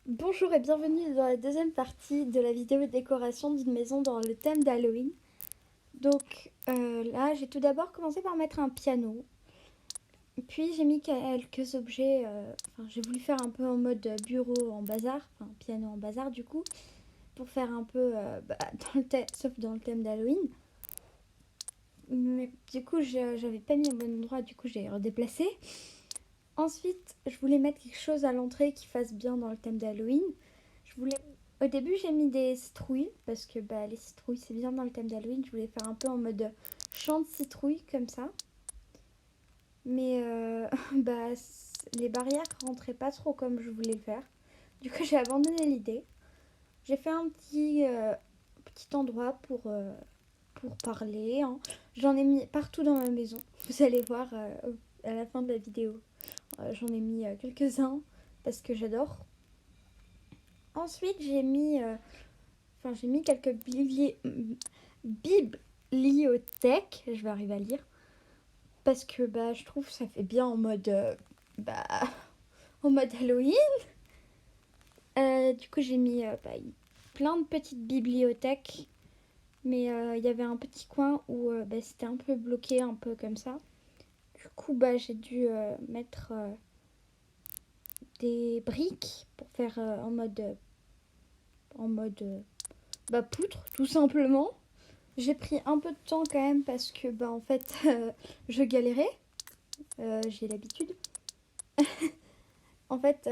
Bonjour et bienvenue dans la deuxième partie de la vidéo de décoration d'une maison dans le thème d'Halloween. Donc là, j'ai tout d'abord commencé par mettre un piano. Puis j'ai mis quelques objets, j'ai voulu faire un peu en mode bureau en bazar, enfin piano en bazar du coup, pour faire un peu dans le thème, sauf dans le thème d'Halloween. Mais du coup, j'avais pas mis au bon endroit, du coup j'ai redéplacé. Ensuite, je voulais mettre quelque chose à l'entrée qui fasse bien dans le thème d'Halloween. Je voulais... Au début, j'ai mis des citrouilles parce que les citrouilles, c'est bien dans le thème d'Halloween. Je voulais faire un peu en mode chant de citrouille comme ça. Mais les barrières rentraient pas trop comme je voulais le faire. Du coup, j'ai abandonné l'idée. J'ai fait un petit endroit pour parler, hein. J'en ai mis partout dans ma maison. Vous allez voir à la fin de la vidéo. J'en ai mis quelques-uns parce que j'adore. Ensuite, j'ai mis quelques bibliothèques, je vais arriver à lire, parce que je trouve que ça fait bien en mode, bah, en mode Halloween. Du coup, j'ai mis plein de petites bibliothèques, mais il y avait un petit coin où c'était un peu bloqué, un peu comme ça. Du coup, j'ai dû mettre des briques pour faire en mode poutre, tout simplement. J'ai pris un peu de temps quand même parce que en fait je galérais, j'ai l'habitude. En fait,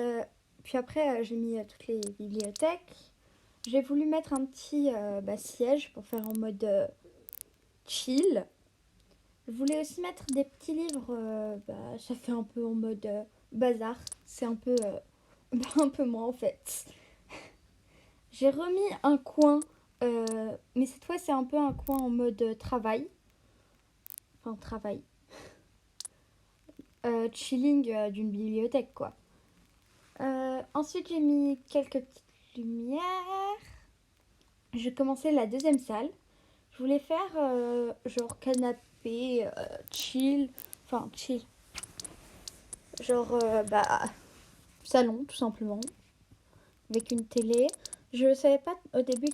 puis après j'ai mis toutes les bibliothèques. J'ai voulu mettre un petit siège pour faire en mode chill. Je voulais aussi mettre des petits livres, ça fait un peu en mode bazar. C'est un peu, un peu moins en fait. J'ai remis un coin, mais cette fois c'est un peu un coin en mode travail. Enfin travail, chilling d'une bibliothèque quoi. Ensuite, j'ai mis quelques petites lumières. J'ai commencé la deuxième salle. Je voulais faire genre canapé, chill. Enfin, chill. Genre, salon, tout simplement. Avec une télé. Je ne savais pas au début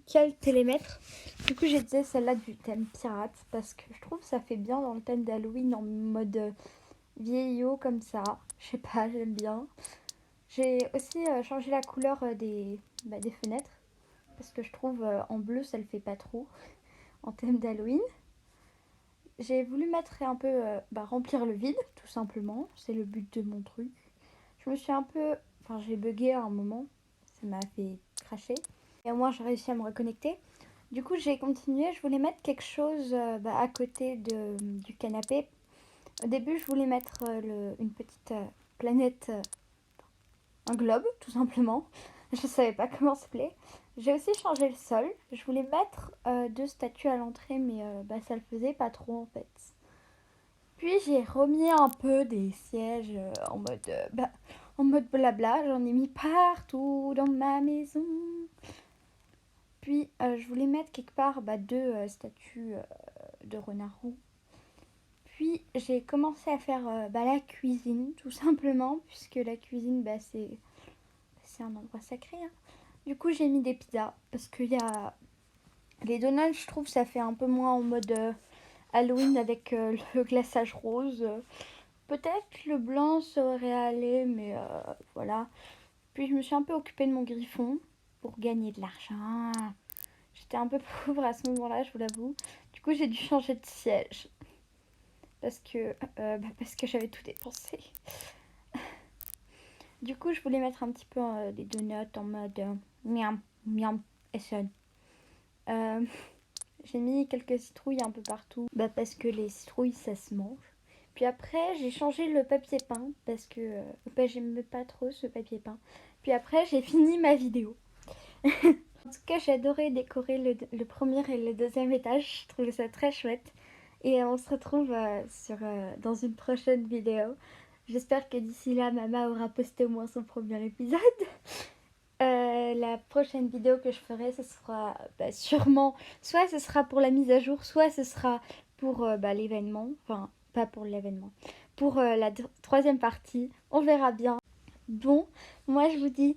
quelle télé mettre. Du coup, j'ai dit celle-là du thème pirate. Parce que je trouve que ça fait bien dans le thème d'Halloween en mode vieillot comme ça. Je sais pas, j'aime bien. J'ai aussi changé la couleur des fenêtres parce que je trouve en bleu ça le fait pas trop en thème d'Halloween. J'ai voulu mettre un peu remplir le vide tout simplement, c'est le but de mon truc. Je me suis un peu, j'ai bugué à un moment, ça m'a fait cracher et au moins j'ai réussi à me reconnecter. Du coup j'ai continué, je voulais mettre quelque chose à côté du canapé. Au début je voulais mettre une petite planète, un globe tout simplement. Je savais pas comment s'appelait. J'ai aussi changé le sol. Je voulais mettre deux statues à l'entrée, mais ça le faisait pas trop en fait. Puis j'ai remis un peu des sièges en mode blabla. J'en ai mis partout dans ma maison. Puis je voulais mettre quelque part deux statues de renard roux. Puis j'ai commencé à faire la cuisine tout simplement, puisque la cuisine c'est un endroit sacré, hein. Du coup, j'ai mis des pizzas parce qu'il y a les donuts, je trouve, ça fait un peu moins en mode Halloween avec le glaçage rose. Peut-être le blanc serait allé, mais voilà. Puis je me suis un peu occupée de mon griffon pour gagner de l'argent. J'étais un peu pauvre à ce moment-là, je vous l'avoue. Du coup, j'ai dû changer de siège parce que j'avais tout dépensé. Du coup, je voulais mettre un petit peu des donuts en mode miam, miam, et son. Euh, j'ai mis quelques citrouilles un peu partout, parce que les citrouilles ça se mange. Puis après, j'ai changé le papier peint parce que j'aimais pas trop ce papier peint. Puis après, j'ai fini ma vidéo. En tout cas, j'ai adoré décorer le premier et le deuxième étage. Je trouvais ça très chouette. Et on se retrouve dans une prochaine vidéo. J'espère que d'ici là, Mama aura posté au moins son premier épisode. La prochaine vidéo que je ferai, ce sera sûrement, soit ce sera pour la mise à jour, soit ce sera pour l'événement, enfin pas pour l'événement, pour la troisième partie, on verra bien. Bon, moi je vous dis